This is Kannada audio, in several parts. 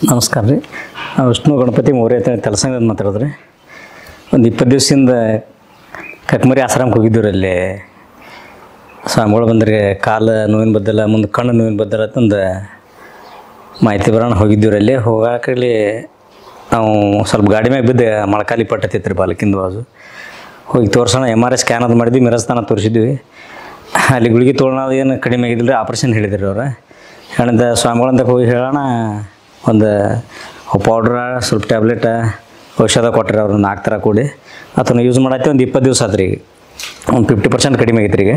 ನಮಸ್ಕಾರ ರೀ. ವಿಷ್ಣು ಗಣಪತಿ ಮೌರ್ಯ ತಲಸಂಗದಿಂದ ಮಾತಾಡಿದ್ರಿ. ಒಂದು 20 ದಿವಸದಿಂದ ಕಕ್ಮರಿ ಆಶ್ರಮಕ್ಕೆ ಹೋಗಿದ್ದೀವಿ. ಅಲ್ಲಿ ಸ್ವಾಮಿಗಳು ಬಂದರೆ ಕಾಲು ನೋವಿನ ಬದ್ದಲ್ಲ, ಮುಂದೆ ಕಣ್ಣು ನೋವಿನ ಬದ್ದಲ್ಲ ಅಂತಂದು ಮಾಹಿತಿ ಬರೋಣ ಹೋಗಿದ್ದೀವಿ. ಅಲ್ಲಿ ಹೋಗಾಕಲ್ಲಿ ನಾವು ಸ್ವಲ್ಪ ಗಾಡಿ ಮ್ಯಾಗ ಬಿದ್ದು ಮೊಳಕಾಲಿ ಪಟ್ಟೈತಿ ರೀ ಬಾಲಕಿಂದು ಬಾಜು. ಹೋಗಿ ತೋರ್ಸೋಣ, MRI ಸ್ಕ್ಯಾನ್ ಅದು ಮಾಡಿದ್ವಿ, ಮಿರಸ್ತಾನ ತೋರಿಸಿದ್ವಿ. ಅಲ್ಲಿ ಗುಳಿಗೆ ತೊಗೊಳೋದು ಏನು ಕಡಿಮೆ ಆಗಿದ್ದಿಲ್ಲ ರೀ, ಆಪ್ರೇಷನ್ ಹೇಳಿದ್ರಿ ಅವ್ರು. ಹೇಳಿದ ಸ್ವಾಮಿಗಳಂತ ಹೋಗಿ ಹೇಳೋಣ, ಒಂದು ಪೌಡ್ರ ಸ್ವಲ್ಪ ಟ್ಯಾಬ್ಲೆಟ್ ಔಷಧ ಕೊಟ್ಟರೆ ಅವ್ರು 4 ಥರ ಕೂಡಿ ಅದನ್ನು ಯೂಸ್ ಮಾಡತ್ತಿ. ಒಂದು 20 ದಿವಸ ಆತ್ರಿ. ಈಗ ಒಂದು 50% ಕಡಿಮೆ ಆಗೈತೆ ರೀ. ಈಗ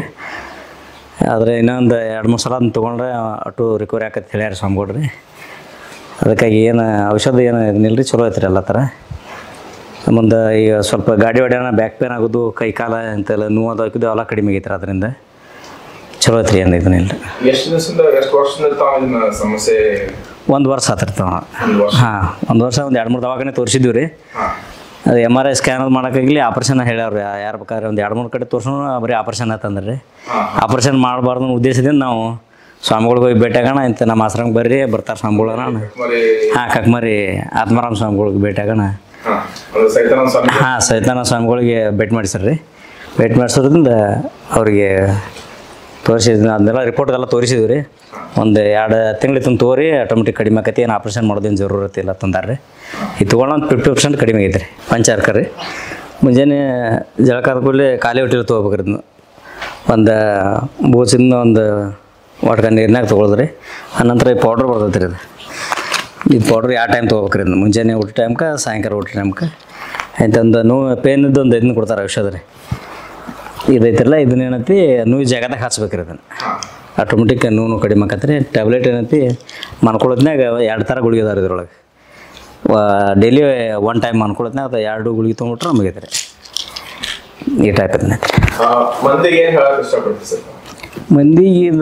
ಆದರೆ ಇನ್ನೊಂದು 2-3 ಸಲ ಅದನ್ನ ತೊಗೊಂಡ್ರೆ ಅಷ್ಟು ರಿಕವರಿ ಆಕತ್ತೆ ಹೇಳ್ಯಾರ ಸ್ವಾಮಿಗಳು ರೀ. ಅದಕ್ಕಾಗಿ ಏನು ಔಷಧ ಏನು ಇದನ್ನಿಲ್ಲ ರೀ, ಚಲೋ ಐತ್ರಿ ಎಲ್ಲ ಥರ. ಮುಂದೆ ಈಗ ಸ್ವಲ್ಪ ಗಾಡಿ ಹೊಡ್ಯಾಣ, ಬ್ಯಾಕ್ ಪೇನ್ ಆಗೋದು, ಕೈ ಕಾಲ ಅಂತೆಲ್ಲ ನೋವು ಅದು ಹಾಕಿದ್ದು ಎಲ್ಲ ಕಡಿಮೆ ಆಗೈತೆ ರೀ. ಅದರಿಂದ ಚಲೋ ಐತ್ರಿ, ಏನು ಇದನ್ನಿಲ್ಲ. ಸಮಸ್ಯೆ 1 ವರ್ಷ ಆತಿರ್ತಾವ. ಹಾಂ, 1 ವರ್ಷ ಒಂದು 2-3 ದವಾಖಾನೆ ತೋರಿಸಿದ್ವಿ ರೀ. ಅದು MRI ಸ್ಕ್ಯಾನ್ ಅದು ಮಾಡೋಕ್ಕಾಗಲಿ ಆಪ್ರೇಷನ್ ಹೇಳ್ಯಾವ್ರಿ. ಯಾರು ಬೇಕಾದ್ರೆ ಒಂದು 2-3 ಕಡೆ ತೋರ್ಸೋಣ, ಬರೀ ಆಪ್ರೇಷನ್ ಆತಂದ್ರೆ ರೀ. ಆಪ್ರೇಷನ್ ಮಾಡಬಾರ್ದು ಅನ್ನೋ ಉದ್ದೇಶದಿಂದ ನಾವು ಸ್ವಾಮಿಗಳಿಗೆ ಹೋಗಿ ಭೇಟಿಯಾಗೋಣ, ಇಂಥ ನಮ್ಮ ಆಶ್ರಮಕ್ಕೆ ಬರ್ರಿ, ಬರ್ತಾರೆ ಸ್ವಾಮಿಗಳು. ಹಾಂ, ಕಕ್ಮರಿ ಆತ್ಮಾರಾಮ್ ಸ್ವಾಮಿಗಳಿಗೆ ಭೇಟಿಯಾಗೋಣ. ಹಾಂ, ಸೈತಾನ ಸ್ವಾಮಿಗಳಿಗೆ ಭೇಟಿ ಮಾಡಿಸ್ರಿ. ಭೇಟಿ ಮಾಡಿಸೋದ್ರಿಂದ ಅವ್ರಿಗೆ ತೋರಿಸಿದ್ವಿ, ಅದನ್ನೆಲ್ಲ ರಿಪೋರ್ಟ್ಗೆಲ್ಲ ತೋರಿಸಿದ್ವಿ ರೀ. ಒಂದು 2 ತಿಂಗಳು ತೋರಿ ಆಟೋಮೆಟಿಕ್ ಕಡಿಮೆ ಆಕತಿ, ಏನು ಆಪ್ರೇಷನ್ ಮಾಡೋದೇನು ಜರೂರತಿ ಇಲ್ಲ ತಂದಾರೆ. ಇದು ತೊಗೊಂಡು ಒಂದು 50% ಕಡಿಮೆ ಆಗೈತೆ ರೀ. ಪಂಚಾರ್ಕ ರೀ. ಮುಂಜಾನೆ ಜಳಕಾದ ಕೂಡಲೇ ಖಾಲಿ ಹೊಟ್ಟೆಲಿ ತೊಗೋಬೇಕ್ರಿ. ಇದನ್ನು ಒಂದು ಬೂಸಿಂದ ಒಂದು ವಾಟ್ಕ ನೀರಿನಾಗ ತೊಗೊಳದ್ರಿ. ಆನಂತರ ಈ ಪೌಡ್ರ್ ಬರ್ತೈತೆ ರೀ. ಇದು ಪೌಡ್ರ್ ಯಾವ ಟೈಮ್ ತೊಗೋಬೇಕ್ರಿ. ಇದನ್ನು ಮುಂಜಾನೆ ಊಟ ಟೈಮ್ಗೆ, ಸಾಯಂಕಾಲ ಊಟ ಟೈಮ್ಗೆ. ಆಯ್ತಂದು ನೋವು ಪೇನಿದ್ದು ಒಂದು ಇದನ್ನ ಕೊಡ್ತಾರೆ ಔಷಧ ರೀ. ಇದೈತಿರಲ್ಲ, ಇದನ್ನ ಏನೈತಿ ನೋವು ಜಾಗದಾಗ ಹಚ್ಬೇಕ್ರಿ. ಅದನ್ನು ಆಟೋಮೆಟಿಕ್ ನೋವು ಕಡಿಮೆ ಆಕತ್ರಿ. ಟ್ಯಾಬ್ಲೆಟ್ ಏನೈತಿ ಮನ್ಕೊಳ್ಳೋದ್ನಾಗ 2 ಥರ ಗುಳಿಗೆ ಅದಾರ ಇದ್ರೊಳಗೆ. ಡೈಲಿ 1 ಟೈಮ್ ಮನ್ಕೊಳ್ಳೋದ್ನಾಗ ಅದು 2 ಗುಳಿಗೆ ತೊಗೊಂಡ್ಬಿಟ್ರೆ ಮುಗಿದ್ರಿ. ಈ ಟೈಪ್ ಅದನ್ನೈತಿ. ಮಂದಿಗೆ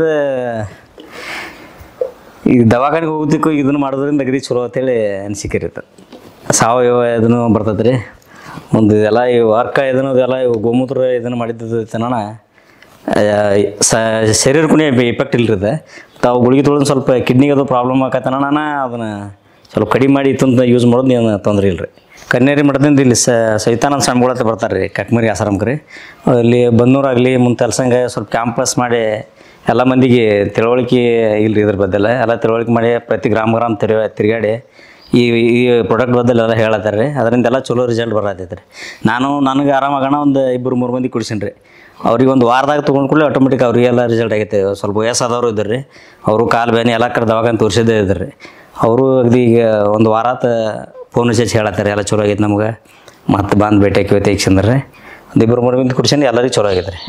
ಈಗ ದವಾಖಾನೆಗೆ ಹೋಗೋದಕ್ಕೂ ಇದನ್ನು ಮಾಡೋದ್ರಿಂದ ಅಗದಿ ಚಲೋ ಅಂತೇಳಿ ಅನಿಸಿಕೆ ಇರ್ತದೆ. ಸಾವಯವ ಇದನ್ನು ಬರ್ತದೆ ರೀ. ಮುಂದೆ ಇದೆಲ್ಲ ಈ ವರ್ಕ ಇದನ್ನು ಇದೆಲ್ಲ ಗೋಮೂತ್ರ ಇದನ್ನು ಮಾಡಿದ್ದು ತನಣ ಶರೀರಕ್ಕೂ ಇಫೆಕ್ಟ್ ಇಲ್ಲರಿದೆ. ತಾವು ಗುಳಿಗೆ ತೊಗೊಳೋದು ಸ್ವಲ್ಪ ಕಿಡ್ನಿಗೆ ಅದು ಪ್ರಾಬ್ಲಮ್ ಆಕತ್ತನ, ಅದನ್ನು ಸ್ವಲ್ಪ ಕಡಿಮೆ ಮಾಡಿ ಇತ್ತಂತ ಯೂಸ್ ಮಾಡೋದು ಏನು ತೊಂದರೆ ಇಲ್ಲ ರೀ. ಕನ್ನೇರಿ ಮಠದಿಂದ ಇಲ್ಲಿ ಸೈತಾನಂದ ಸ್ವಾಮಿಗಳ ಹತ್ರ ಬರ್ತಾರೆ ರೀ, ಕಕ್ಮರಿ ಆಶ್ರಮಕ್ಕೆ ರೀ. ಅಲ್ಲಿ ಬನ್ನೂರಾಗಲಿ ಮುಂದೆ ತಲಸಂಗ ಸ್ವಲ್ಪ ಕ್ಯಾಂಪಸ್ ಮಾಡಿ ಎಲ್ಲ ಮಂದಿಗೆ ತಿಳುವಳಿಕೆ ಇಲ್ಲರಿ ಇದ್ರ ಬದ್ದೆಲ್ಲ ಎಲ್ಲ ತಿಳುವಳಿಕೆ ಮಾಡಿ ಪ್ರತಿ ಗ್ರಾಮ ತಿರುಗಾಡಿ ಈ ಪ್ರಾಡಕ್ಟ್ ಬದ್ದೆಲ್ಲ ಎಲ್ಲ ಹೇಳತ್ತಾರೆ ರೀ. ಅದರಿಂದೆಲ್ಲ ಚಲೋ ರಿಸಲ್ಟ್ ಬರತೈತೆ ರೀ. ನನಗೆ ಆರಾಮಾಗೋಣ ಒಂದು 2-3 ಮಂದಿ ಕುಡಿಸೀನಿ ರೀ. ಅವ್ರಿಗೆ ಒಂದು ವಾರದಾಗ ತೊಗೊಂಡು ಕೂಡಲೇ ಆಟೋಮೆಟಿಕ್ ಅವರಿಗೆಲ್ಲ ರಿಸಲ್ಟ್ ಆಗೈತೆ. ಸ್ವಲ್ಪ ವಯಸ್ಸಾದವರು ಇದ್ದಾರೆ ರೀ, ಅವರು ಕಾಲು ಬೇನೆ ಎಲ್ಲ ಕಡೆ ದವಾಖಾನೆ ತೋರಿಸಿದ್ದೇ ಇದ್ದಾರೆ ರೀ. ಅವರು ಅಗದಿ ಈಗ 1 ವಾರ ಫೋನ್ ಹಚ್ಚಿ ಹೇಳತ್ತಾರೆ ಎಲ್ಲ ಚಲೋ ಆಗೈತೆ ನಮ್ಗೆ, ಮತ್ತು ಬಂದು ಭೇಟಿ ಹಾಕಿ ತೆಗ್ಸಂದ್ರೆ ರೀ. ಒಂದು 2-3 ಮಂದಿ ಕುಡಿಸೀನಿ, ಎಲ್ಲರಿಗೂ ಚಲೋ ಆಗೈತೆ ರೀ.